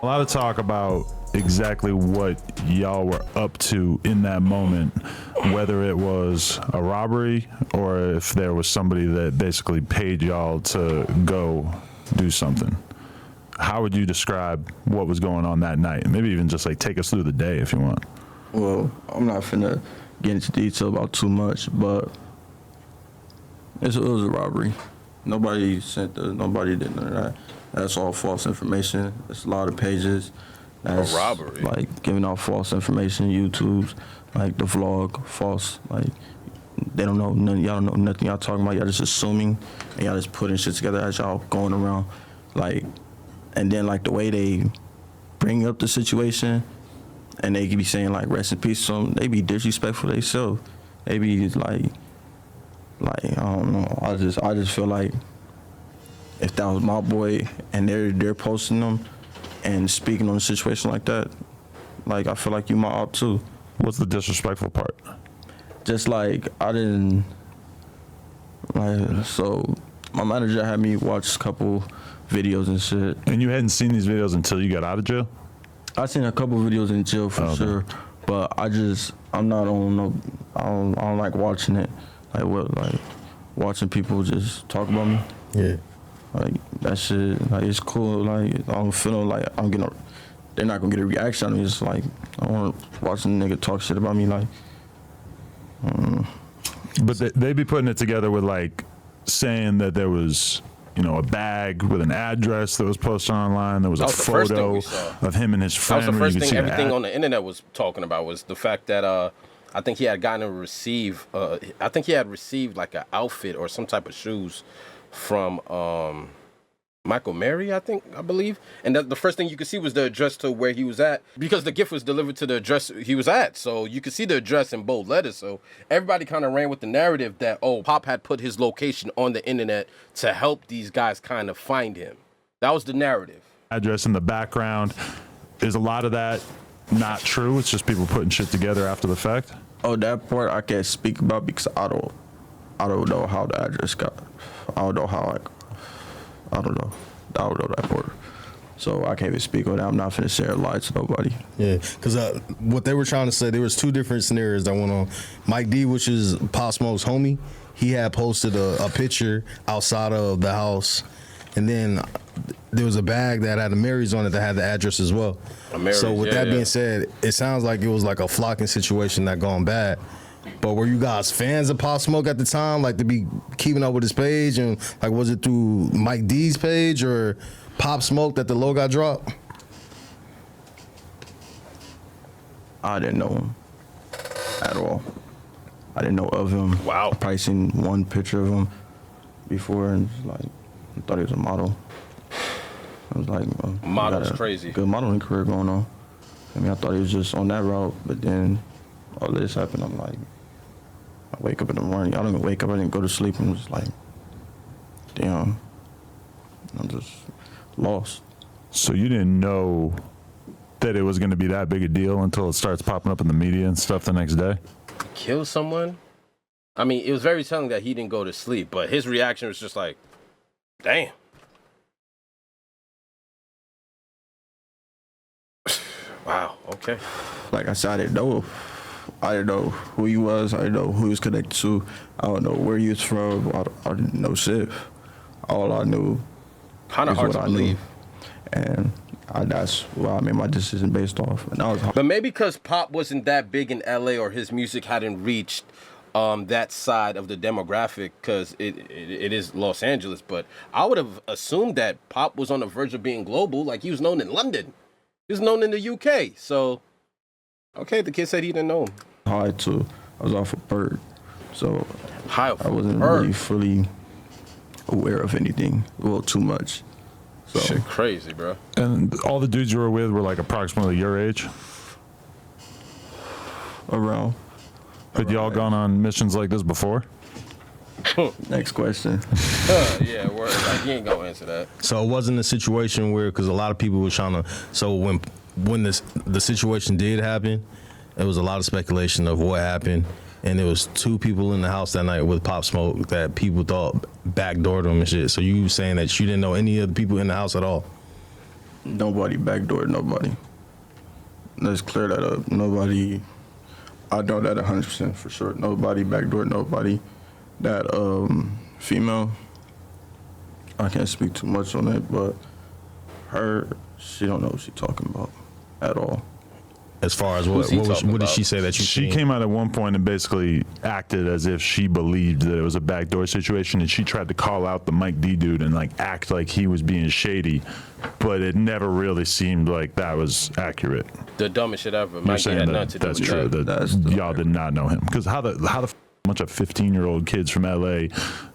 A lot of talk about exactly what y'all were up to in that moment, whether it was a robbery or if there was somebody that basically paid y'all to go do something. How would you describe what was going on that night? Maybe even just like take us through the day if you want. Well, I'm not finna get into detail about too much, but it was a robbery. Nobody did none of that. That's all false information. It's a lot of pages. That's a robbery. Like giving out false information, YouTube's, like the vlog, false. Like they don't know none. Y'all don't know nothing y'all talking about. Y'all just assuming and y'all just putting shit together as y'all going around. Like, and then like the way they bring up the situation, and they be saying like rest in peace to them. They be disrespectful themselves. They be like I don't know. I just feel like if that was my boy and they're posting them and speaking on a situation like that, like I feel like you my op too. What's the disrespectful part? Just like I didn't like, so my manager had me watch a couple videos and shit. And you hadn't seen these videos until you got out of jail? I seen a couple videos in jail for sure, but I'm not on no. I don't like watching it. Like watching people just talk about me. Yeah. Like that shit. Like it's cool. Like I don't feel like I'm getting. They're not gonna get a reaction on me. It's like I want to watch a nigga talk shit about me. Like. But they be putting it together with like saying that there was, you know, a bag with an address that was posted online. There was a photo of him and his friend. That was the first thing everything on the internet was talking about was the fact that I think he had gotten to receive I think he had received like an outfit or some type of shoes from Michael Mary, I believe. And the first thing you could see was the address to where he was at, because the gift was delivered to the address he was at. So you could see the address in bold letters. So everybody kind of ran with the narrative that, oh, Pop had put his location on the internet to help these guys kind of find him. That was the narrative. Address in the background. Is a lot of that not true? It's just people putting shit together after the fact? Oh, that part I can't speak about because I don't know how the address got. I don't know how I don't know that part. So I can't even speak on that. I'm not finna share a lie to nobody. Yeah, because what they were trying to say, there was two different scenarios that went on. Mike D, which is Pop Smoke's homie, he had posted a picture outside of the house, and then there was a bag that had a Mary's on it that had the address as well. So with that being said, it sounds like it was like a flocking situation that gone bad. But were you guys fans of Pop Smoke at the time, like to be keeping up with his page, and like was it through Mike D's page or Pop Smoke that the logo got dropped? I didn't know him at all. I didn't know of him. Wow. I probably seen one picture of him before, and like I thought he was a model. I was like, model's crazy. Good modeling career going on. I mean, I thought he was just on that route, but then all this happened. I'm like, I wake up in the morning. I don't even wake up. I didn't go to sleep. I'm just like, damn. I'm just lost. So you didn't know that it was going to be that big a deal until it starts popping up in the media and stuff the next day? Kill someone? I mean, it was very telling that he didn't go to sleep, but his reaction was just like, damn. Wow, okay. Like I said, I didn't know who he was. I didn't know who he was connected to. I don't know where he was from. I didn't know shit. All I knew kind of hard to believe. And that's what I made my decision based off. And that was hard. But maybe because Pop wasn't that big in LA, or his music hadn't reached that side of the demographic, because it is Los Angeles. But I would have assumed that Pop was on the verge of being global. Like, he was known in London. He was known in the UK. So, okay, the kid said he didn't know him. High too. I was off of Bird. So I wasn't really fully aware of anything. Well, too much. So. Shit crazy, bro. And all the dudes you were with were like approximately your age? Around. Had y'all gone on missions like this before? Next question. Yeah, like, he ain't gonna answer that. So it wasn't a situation where, because a lot of people were trying to, so when the situation did happen, it was a lot of speculation of what happened, and there was two people in the house that night with Pop Smoke that people thought backdoored them and shit. So you saying that you didn't know any of the people in the house at all? Nobody backdoored nobody. Let's clear that up. Nobody, I know that 100% for sure. Nobody backdoored nobody. That female, I can't speak too much on it, but she don't know what she's talking about at all. As far as Who's he talking what did about? she say that you She seen? came out at one point and basically acted as if she believed that it was a backdoor situation, and she tried to call out the Mike D dude and like act like he was being shady, but it never really seemed like that was accurate. The dumbest shit ever. You're Mike D had saying nothing that to do that's with true. that. That That's y'all did not know him, because how the bunch of 15-year-old kids from LA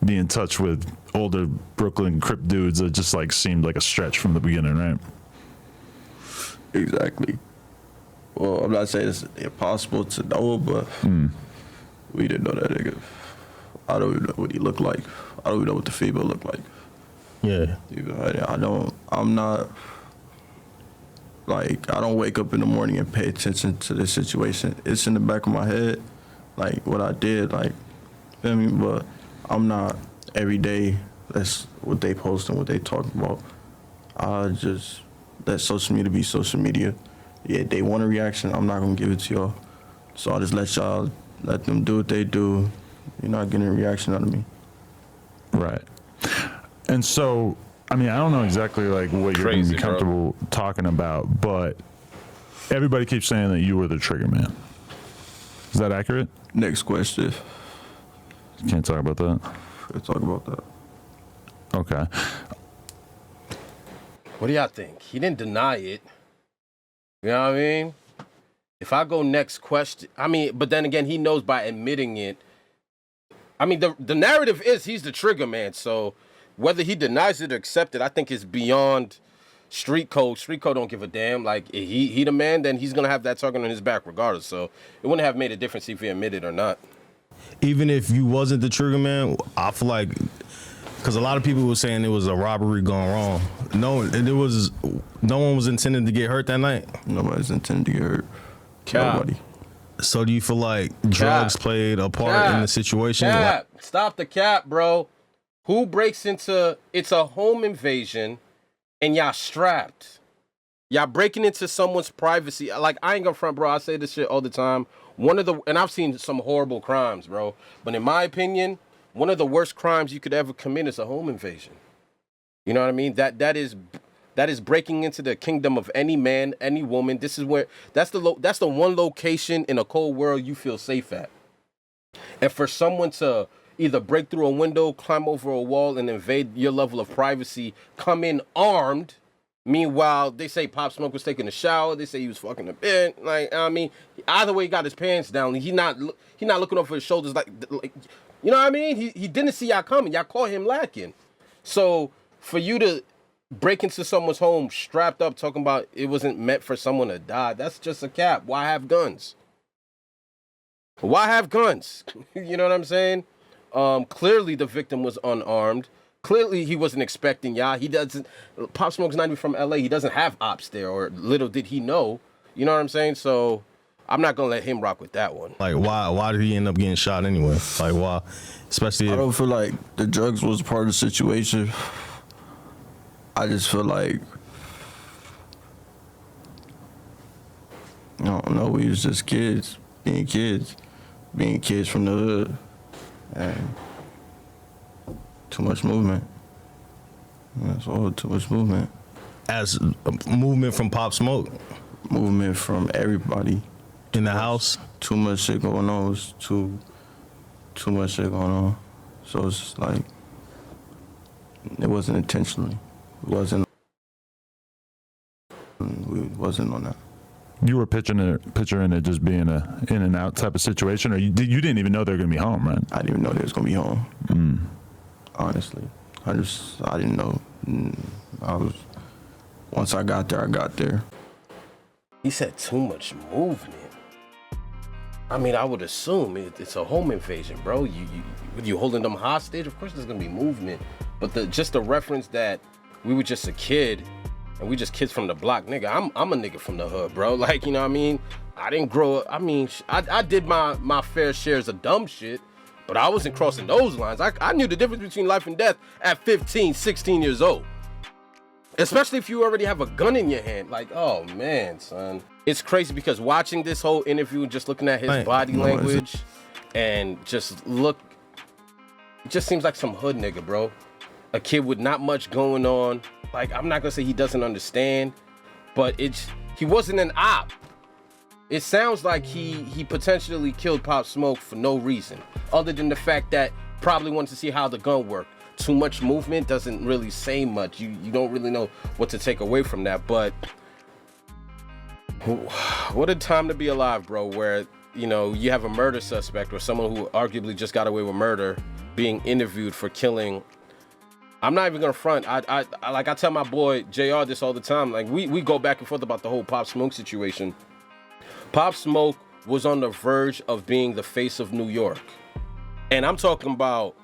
be in touch with older Brooklyn Crip dudes that just like seemed like a stretch from the beginning, right? Exactly. Well, I'm not saying it's impossible to know, but we didn't know that nigga. I don't even know what he looked like. I don't even know what the female looked like. Yeah. I'm not, like, I don't wake up in the morning and pay attention to this situation. It's in the back of my head, like, what I did, like, feel me? But I'm not every day, that's what they post and what they talk about. I just let social media be social media. Yeah, they want a reaction, I'm not gonna give it to y'all. So I just let them do what they do. You're not getting a reaction out of me. Right. And so, I mean, I don't know exactly like what you're Crazy, gonna be comfortable talking about, but everybody keeps saying that you were the trigger man. Is that accurate? Next question. Can't talk about that. Let's talk about that. Okay. What do y'all think? He didn't deny it. You know what I mean? If I go next question, I mean, but then again, he knows by admitting it. I mean, the narrative is he's the trigger man. So whether he denies it or accepts it, I think is beyond street code. Street code don't give a damn. Like, if he the man, then he's gonna have that target on his back regardless. So it wouldn't have made a difference if he admitted or not. Even if you wasn't the trigger man, I feel like, because a lot of people were saying it was a robbery gone wrong. No one was intending to get hurt that night. Nobody's intending to get hurt. Cap. Nobody. So do you feel like drugs played a part Cap. in the situation? Cap. Stop the cap, bro. Who breaks into, it's a home invasion and y'all strapped. Y'all breaking into someone's privacy. Like, I ain't gonna front, bro. I say this shit all the time. And I've seen some horrible crimes, bro. But in my opinion, one of the worst crimes you could ever commit is a home invasion. You know what I mean? That is breaking into the kingdom of any man, any woman. This is where that's the one location in a cold world you feel safe at. And for someone to either break through a window, climb over a wall, and invade your level of privacy, come in armed. Meanwhile, they say Pop Smoke was taking a shower. They say he was fucking a bed. Like, I mean, either way, he got his pants down. He not looking over his shoulders like you know what I mean? He didn't see y'all coming. Y'all caught him lacking. So for you to break into someone's home strapped up, talking about it wasn't meant for someone to die, that's just a cap. Why have guns? Why have guns? You know what I'm saying? Clearly the victim was unarmed. Clearly he wasn't expecting y'all. Pop Smoke's not even from LA. He doesn't have ops there, or little did he know. You know what I'm saying? So I'm not gonna let him rock with that one. Like, why did he end up getting shot anyway? Like, why? Especially I if, don't feel like the drugs was part of the situation. I just feel like, I don't know, we was just kids being kids from the hood, and too much movement. That's all, too much movement. as a movement from Pop Smoke Movement from everybody. in the house. Too much shit going on. It was too much shit going on. So it's just like, it wasn't intentionally. We wasn't on that. You were picturing it just being a in and out type of situation, or you didn't even know they were gonna be home, right? I didn't even know they was gonna be home. Honestly, I didn't know. Once I got there, I got there. He said too much movement. I mean, I would assume it's a home invasion, bro. You holding them hostage? Of course there's gonna be movement. But just the reference that we were just a kid and we just kids from the block, nigga. I'm a nigga from the hood, bro. Like, you know what I mean? I didn't grow up. I mean, I did my fair shares of dumb shit, but I wasn't crossing those lines. I knew the difference between life and death at 15, 16 years old. Especially if you already have a gun in your hand. Like, oh man, son. It's crazy because watching this whole interview and just looking at his body language and just look, it just seems like some hood nigga, bro. A kid with not much going on. Like, I'm not gonna say he doesn't understand, but he wasn't an op. It sounds like he potentially killed Pop Smoke for no reason, other than the fact that probably wanted to see how the gun worked. Too much movement doesn't really say much. You don't really know what to take away from that. But what a time to be alive, bro, where, you know, you have a murder suspect or someone who arguably just got away with murder being interviewed for killing. I'm not even gonna front. I tell my boy JR this all the time. Like, we go back and forth about the whole Pop Smoke situation. Pop Smoke was on the verge of being the face of New York. And I'm talking about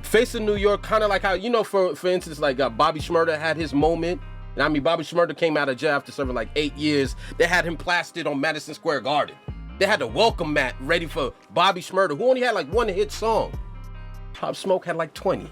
face of New York, kind of like how, you know, for instance, like Bobby Shmurda had his moment. And I mean, Bobby Shmurda came out of jail after serving like 8 years. They had him plastered on Madison Square Garden. They had a welcome mat ready for Bobby Shmurda, who only had like one hit song. Pop Smoke had like 20,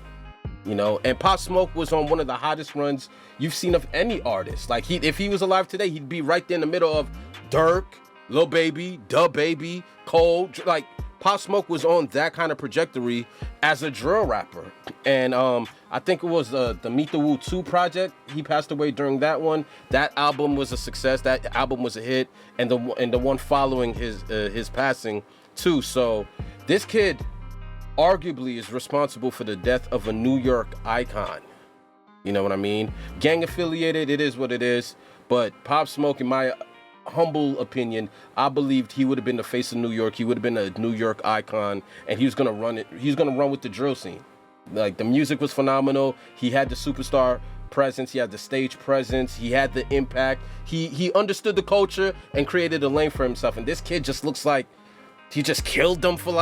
you know, and Pop Smoke was on one of the hottest runs you've seen of any artist. Like, if he was alive today, he'd be right there in the middle of Dirk, Lil Baby, Da Baby, Cole. Like, Pop Smoke was on that kind of trajectory as a drill rapper. And I think it was the Meet the Woo 2 project. He passed away during that one. That album was a success. That album was a hit. And the one following his passing too. So this kid arguably is responsible for the death of a New York icon. You know what I mean? Gang affiliated, it is what it is. But Pop Smoke, in my humble opinion, I believed he would have been the face of New York. He would have been a New York icon, and he was gonna run it. He was gonna run with the drill scene. Like, the music was phenomenal. He had the superstar presence. He had the stage presence. He had the impact. He understood the culture and created a lane for himself. And this kid just looks like he just killed them for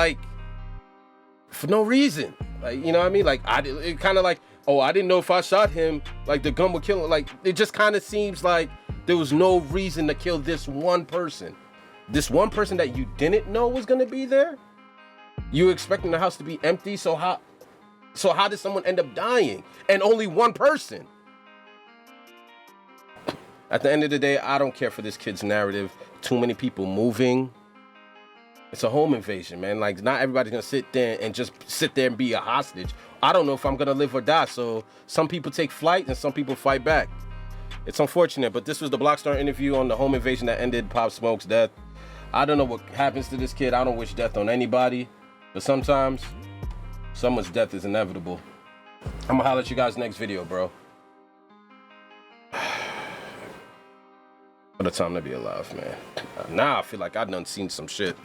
no reason. Like, you know what I mean? Like, it kind of like, oh, I didn't know if I shot him, like the gun would kill him. Like, it just kind of seems like there was no reason to kill this one person. This one person that you didn't know was gonna be there? You expecting the house to be empty, so how did someone end up dying? And only one person. At the end of the day, I don't care for this kid's narrative. Too many people moving. It's a home invasion, man. Like, not everybody's gonna sit there and be a hostage. I don't know if I'm gonna live or die. So some people take flight and some people fight back. It's unfortunate, but this was the BLOCKSTAR interview on the home invasion that ended Pop Smoke's death. I don't know what happens to this kid. I don't wish death on anybody, but sometimes someone's death is inevitable. I'm gonna holler at you guys next video, bro. What a time to be alive, man. Now I feel like I done seen some shit.